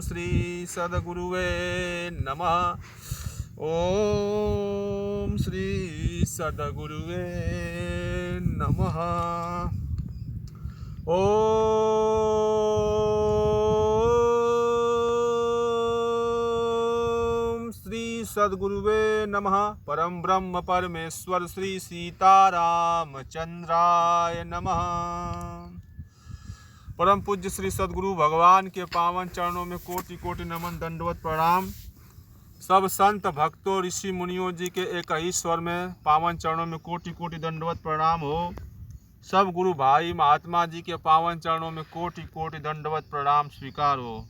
श्री सद्गुरुवे नमः। ओम श्री सद्गुरुवे नमः। ओम श्री सद्गुरुवे नमः। परम ब्रह्म परमेश्वर श्री सीतारामचंद्राय नमः। परम पूज्य श्री सद्गुरु भगवान के पावन चरणों में कोटि कोटि नमन दंडवत प्रणाम। सब संत भक्तों ऋषि मुनियों जी के एक ही स्वर में पावन चरणों में कोटि कोटि दंडवत प्रणाम हो। सब गुरु भाई महात्मा जी के पावन चरणों में कोटि कोटि दंडवत प्रणाम स्वीकार हो।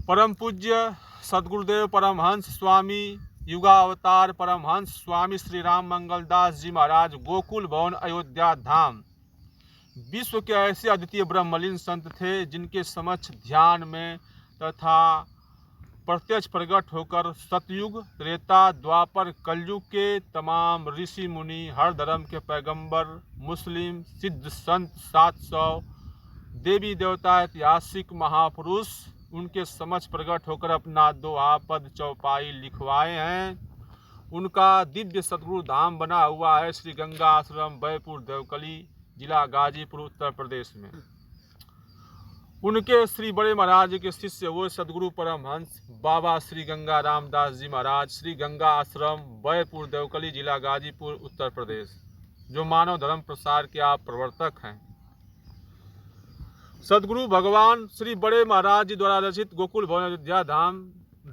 परम पूज्य सद्गुरुदेव परमहंस स्वामी युगावतार परमहंस स्वामी श्री राम मंगलदास जी महाराज गोकुल भवन अयोध्या धाम विश्व के ऐसे अद्वितीय ब्रह्मलीन संत थे जिनके समक्ष ध्यान में तथा प्रत्यक्ष प्रकट होकर सतयुग त्रेता द्वापर कलयुग के तमाम ऋषि मुनि हर धर्म के पैगंबर मुस्लिम सिद्ध संत 700 देवी देवता ऐतिहासिक महापुरुष उनके समक्ष प्रकट होकर अपना दोहा पद चौपाई लिखवाए हैं। उनका दिव्य सतगुरु धाम बना हुआ है श्री गंगा आश्रम बैपुर देवकली जिला गाजीपुर उत्तर प्रदेश में। उनके श्री बड़े महाराज के शिष्य वो सद्गुरु परमहंस बाबा श्री गंगा रामदास जी महाराज श्री गंगा आश्रम बैपुर देवकली जिला गाजीपुर उत्तर प्रदेश, जो मानव धर्म प्रसार के आप प्रवर्तक हैं। सद्गुरु भगवान श्री बड़े महाराज जी द्वारा रचित गोकुल भवन अयोध्या धाम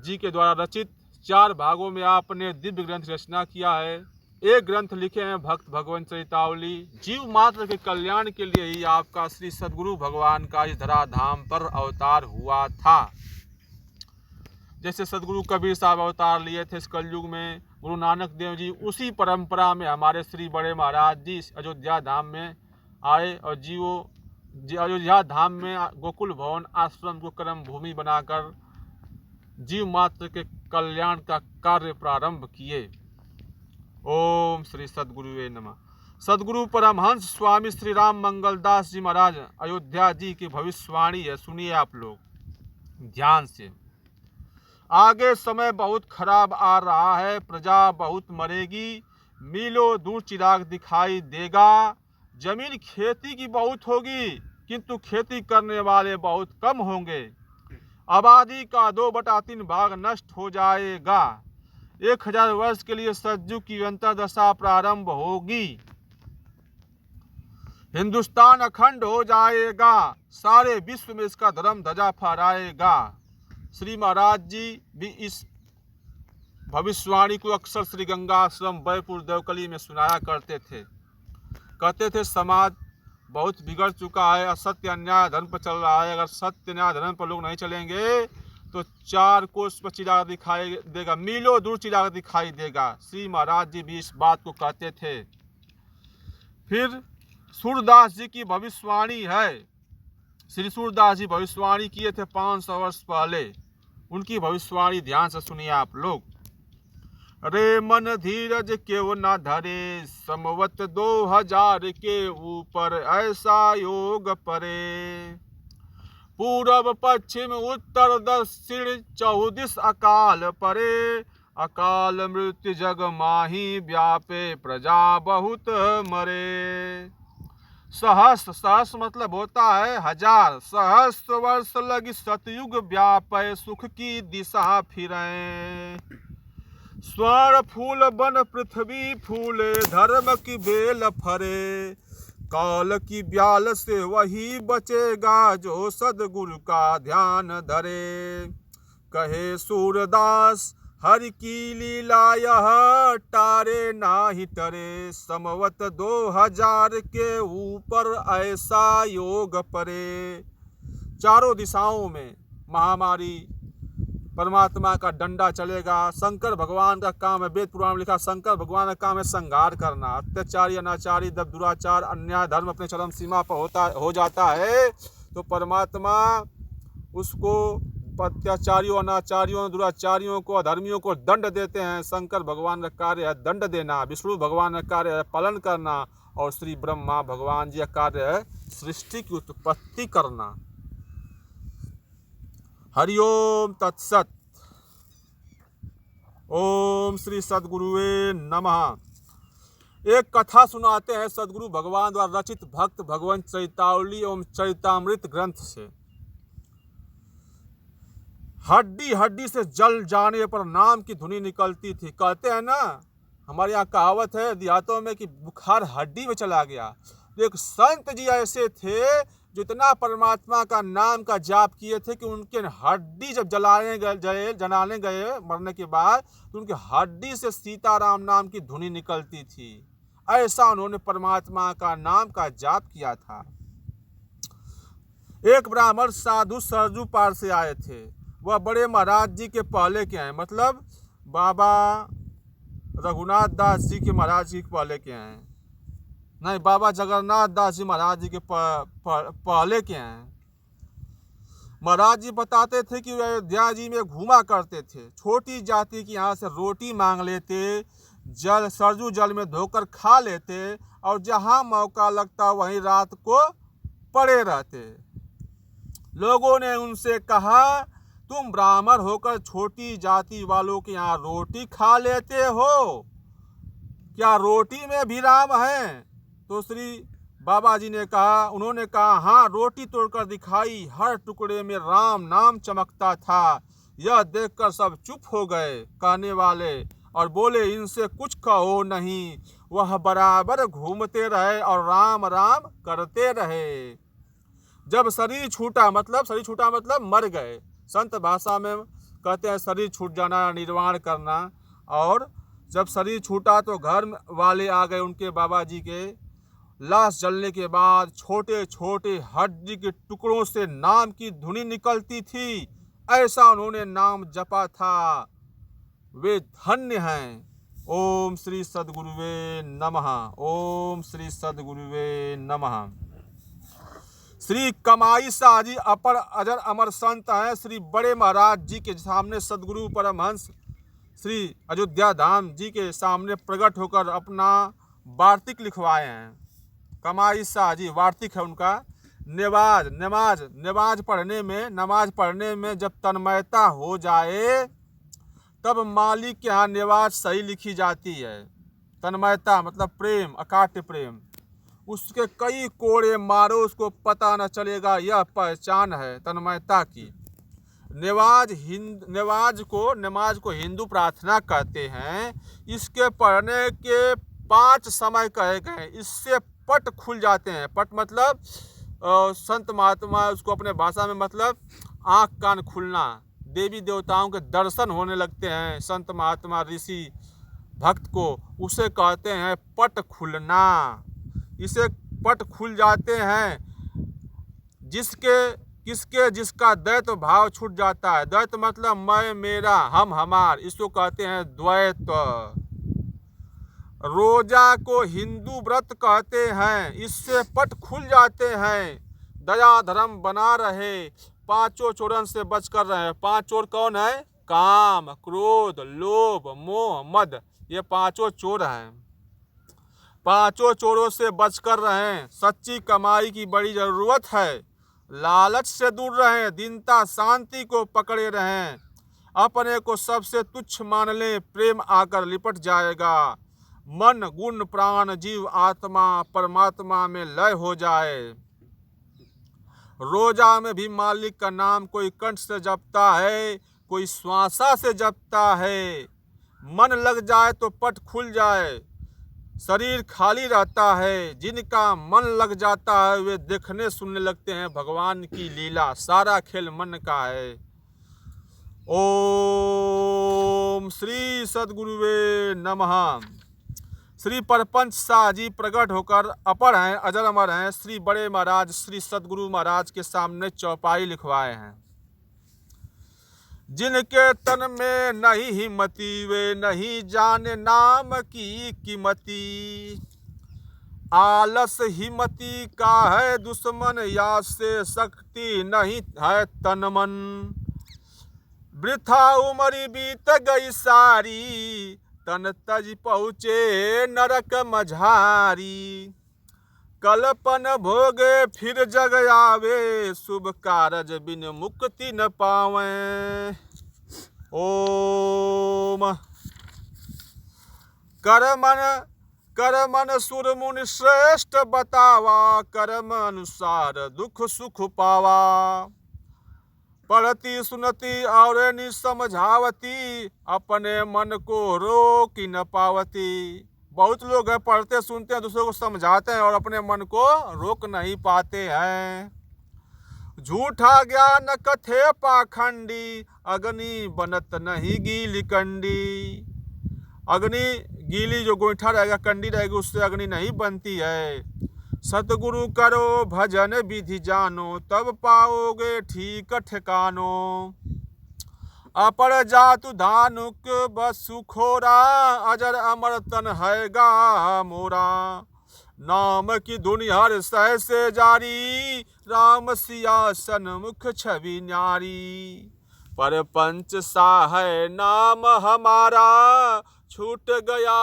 जी के द्वारा रचित 4 भागों में आपने दिव्य ग्रंथ रचना किया है। एक ग्रंथ लिखे हैं भक्त भगवंत चरितावली। जीव मात्र के कल्याण के लिए ही आपका श्री सद्गुरु भगवान का इस धराधाम पर अवतार हुआ था। जैसे सद्गुरु कबीर साहब अवतार लिए थे इस कलयुग में, गुरु नानक देव जी उसी परंपरा में हमारे श्री बड़े महाराज जी अयोध्या धाम में आए और अयोध्या धाम में गोकुल भवन आश्रम को कर्म भूमि बनाकर जीव मात्र के कल्याण का कार्य प्रारंभ किए। ओम श्री सद्गुरुवे नमः। सद्गुरु परमहंस स्वामी श्री राम मंगलदास जी महाराज अयोध्या जी की भविष्यवाणी है, सुनिए आप लोग ध्यान से। आगे समय बहुत खराब आ रहा है, प्रजा बहुत मरेगी, मीलों दूर चिराग दिखाई देगा। जमीन खेती की बहुत होगी किंतु खेती करने वाले बहुत कम होंगे। आबादी का 2/3 भाग नष्ट हो जाएगा। 1000 वर्ष के लिए सतयुग की अंतर्दशा प्रारंभ होगी। हिंदुस्तान अखंड हो जाएगा, सारे विश्व में इसका धर्म ध्वजा फहराएगा। श्री महाराज जी भी इस भविष्यवाणी को अक्सर श्री गंगा आश्रम बैपुर देवकली में सुनाया करते थे। कहते थे समाज बहुत बिगड़ चुका है, असत्य अन्याय धर्म पर चल रहा है। अगर सत्य न्याय धर्म पर लोग नहीं चलेंगे तो 4 कोस पर चिराग दिखाई देगा, मीलों दूर चिराग दिखाई देगा। श्री महाराज जी भी इस बात को कहते थे। फिर सूरदास जी की भविष्यवाणी है। श्री सूरदास जी भविष्यवाणी किए थे 500 वर्ष पहले। उनकी भविष्यवाणी ध्यान से सुनिए आप लोग। रे मन धीरज क्यों न धरे, संवत 2000 के ऊपर ऐसा योग परे। पूरब पश्चिम उत्तर दक्षिण 34 अकाल परे। अकाल मृत्यु जग माही व्यापे, प्रजा बहुत मरे। सहस्र मतलब होता है 1000। सहस्र वर्ष लगी सतयुग व्यापे, सुख की दिशा फिरे। स्वर्ण फूल बन पृथ्वी फूले, धर्म की बेल फरे। काल की ब्याल से वही बचेगा जो सद्गुरु का ध्यान धरे। कहे सूरदास हरि की लीला यह टारे नाही टरे। संवत 2000 के ऊपर ऐसा योग परे। चारों दिशाओं में महामारी परमात्मा का डंडा चलेगा। शंकर भगवान का काम है, वेद पुराण में लिखा शंकर भगवान का काम है संहार करना। अत्याचारी अनाचारी दुराचार अन्याय धर्म अपने चरम सीमा पर हो जाता है तो परमात्मा उसको अत्याचारियों अनाचारियों दुराचारियों को अधर्मियों को दंड देते हैं। शंकर भगवान का कार्य है दंड देना, विष्णु भगवान का कार्य है पालन करना और श्री ब्रह्मा भगवान जी का कार्य है सृष्टि की उत्पत्ति करना। हरिओम तत्सत। ओम श्री सद्गुरुवे नमः। एक कथा सुनाते हैं सद्गुरु भगवान द्वारा रचित भक्त भगवंत चरितावली एवं चरितामृत ग्रंथ से। हड्डी हड्डी से जल जाने पर नाम की धुनी निकलती थी। कहते हैं ना, हमारे यहाँ कहावत है देहातों में कि बुखार हड्डी में चला गया। तो एक संत जी ऐसे थे जो इतना परमात्मा का नाम का जाप किए थे कि उनके हड्डी जब जलाने गए मरने के बाद, तो उनकी हड्डी से सीताराम नाम की धुनी निकलती थी। ऐसा उन्होंने परमात्मा का नाम का जाप किया था। एक ब्राह्मण साधु सरजू पार से आए थे। वह बड़े महाराज जी के पहले के आए, मतलब बाबा रघुनाथ दास जी के महाराज जी के पहले के आए, नहीं, बाबा जगन्नाथ दास जी महाराज जी के पहले के हैं। महाराज जी बताते थे कि वे अयोध्या जी में घूमा करते थे। छोटी जाति की यहाँ से रोटी मांग लेते, जल सरजू जल में धोकर खा लेते और जहाँ मौका लगता वहीं रात को पड़े रहते। लोगों ने उनसे कहा, तुम ब्राह्मण होकर छोटी जाति वालों के यहाँ रोटी खा लेते हो, क्या रोटी में भी राम है? तो श्री बाबा जी ने कहा, उन्होंने कहा, हाँ, रोटी तोड़कर दिखाई, हर टुकड़े में राम नाम चमकता था। यह देखकर सब चुप हो गए कहने वाले और बोले, इनसे कुछ कहो नहीं। वह बराबर घूमते रहे और राम राम करते रहे। जब शरीर छूटा मतलब मर गए। संत भाषा में कहते हैं शरीर छूट जाना, निर्वाण करना। और जब शरीर छूटा तो घर वाले आ गए उनके बाबा जी के। लाश जलने के बाद छोटे छोटे हड्डी के टुकड़ों से नाम की धुनी निकलती थी। ऐसा उन्होंने नाम जपा था। वे धन्य हैं। ओम श्री सद्गुरुवे नमः। ओम श्री सद्गुरुवे नमः। श्री कमाई शाह जी अपर अजर अमर संत हैं। श्री बड़े महाराज जी के सामने सद्गुरु परमहंस श्री अयोध्या धाम जी के सामने प्रकट होकर अपना वार्तिक लिखवाए हैं। कमाई शाह जी वार्तिक है उनका। नमाज पढ़ने में जब तन्मयता हो जाए तब मालिक के यहाँ नमाज सही लिखी जाती है। तन्मयता मतलब प्रेम, अकाट्य प्रेम। उसके कई कोड़े मारो, उसको पता न चलेगा, यह पहचान है तन्मयता की। नमाज को हिंदू प्रार्थना कहते हैं। इसके पढ़ने के 5 समय कहे गए। इससे पट खुल जाते हैं। पट मतलब संत महात्मा, उसको अपने भाषा में मतलब आँख कान खुलना, देवी देवताओं के दर्शन होने लगते हैं। संत महात्मा ऋषि भक्त को उसे कहते हैं पट खुलना। इसे पट खुल जाते हैं जिसका द्वैत भाव छूट जाता है। द्वैत मतलब मैं, मेरा, हम, हमार, इसको कहते हैं द्वैत। रोजा को हिंदू व्रत कहते हैं। इससे पट खुल जाते हैं। दया धर्म बना रहे, 5 चोरन से बचकर रहे। 5 चोर कौन है? काम, क्रोध, लोभ, मोह, मद, ये 5 चोर हैं। 5 चोरों से बचकर रहें। सच्ची कमाई की बड़ी जरूरत है। लालच से दूर रहें। दीनता शांति को पकड़े रहें। अपने को सबसे तुच्छ मान लें, प्रेम आकर लिपट जाएगा। मन, गुण, प्राण, जीव, आत्मा परमात्मा में लय हो जाए। रोजा में भी मालिक का नाम कोई कंठ से जपता है, कोई श्वासा से जपता है। मन लग जाए तो पट खुल जाए, शरीर खाली रहता है। जिनका मन लग जाता है वे देखने सुनने लगते हैं भगवान की लीला। सारा खेल मन का है। ओम श्री सद्गुरुवे नमः। श्री परपंच शाह जी प्रकट होकर अपर हैं, अजर अमर हैं। श्री बड़े महाराज श्री सद्गुरु महाराज के सामने चौपाई लिखवाए हैं। जिनके तन में नहीं हिम्मती, वे नहीं जाने नाम की कीमती। आलस हिम्मती का है दुश्मन, या से शक्ति नहीं है तन मन। वृथा उमरी बीत गई सारी, तन तज पहुँचे नरक मझारी। कलपन भोगे फिर जग आवे, शुभ कारज बिन मुक्ति न पावे। ओम। कर मन सुर मुनि श्रेष्ठ बतावा, कर्म अनुसार दुख सुख पावा। पढ़ती सुनती और नि समझावती, अपने मन को रोक न पावती। बहुत लोग हैं पढ़ते सुनते हैं, दूसरों को समझाते हैं और अपने मन को रोक नहीं पाते हैं। झूठा ज्ञान कथे पाखंडी, अग्नि बनत नहीं गीली कंडी। अग्नि गीली जो गोईठा रहेगा, कंडी रहेगी, उससे अग्नि नहीं बनती है। सतगुरु करो भजन विधि जानो, तब पाओगे ठीक ठिकानो। अपर जातु धानुक बसु खोरा, अजर अमर तन हैगा मोरा। नाम की धुनि हर सह से जारी, राम सिया सन्मुख छवि न्यारी। पर पंच सा है नाम हमारा, छूट गया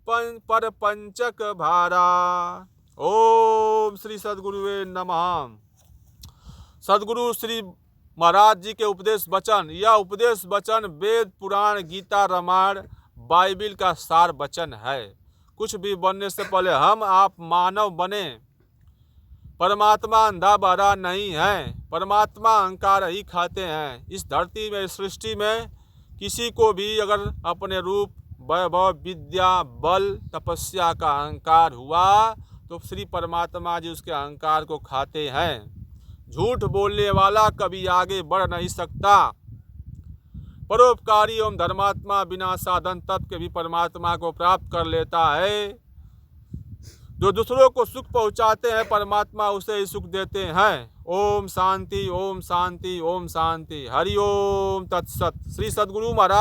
पर पंचक भारा। ओम श्री सद्गुरुवे नमः। सद्गुरु श्री महाराज जी के उपदेश वचन, यह उपदेश वचन वेद पुराण गीता रामायण बाइबिल का सार वचन है। कुछ भी बनने से पहले हम आप मानव बने। परमात्मा अंधा बहरा नहीं है, परमात्मा अहंकार ही खाते हैं। इस धरती में, इस सृष्टि में किसी को भी अगर अपने रूप वैभव विद्या बल तपस्या का अहंकार हुआ तो श्री परमात्मा जी उसके अहंकार को खाते हैं। झूठ बोलने वाला कभी आगे बढ़ नहीं सकता। परोपकारी एवं धर्मात्मा बिना साधन तप के भी परमात्मा को प्राप्त कर लेता है। जो दूसरों को सुख पहुंचाते हैं, परमात्मा उसे ही सुख देते हैं। ओम शांति, ओम शांति, ओम शांति। हरि ओम तत्सत। श्री सद्गुरु महाराज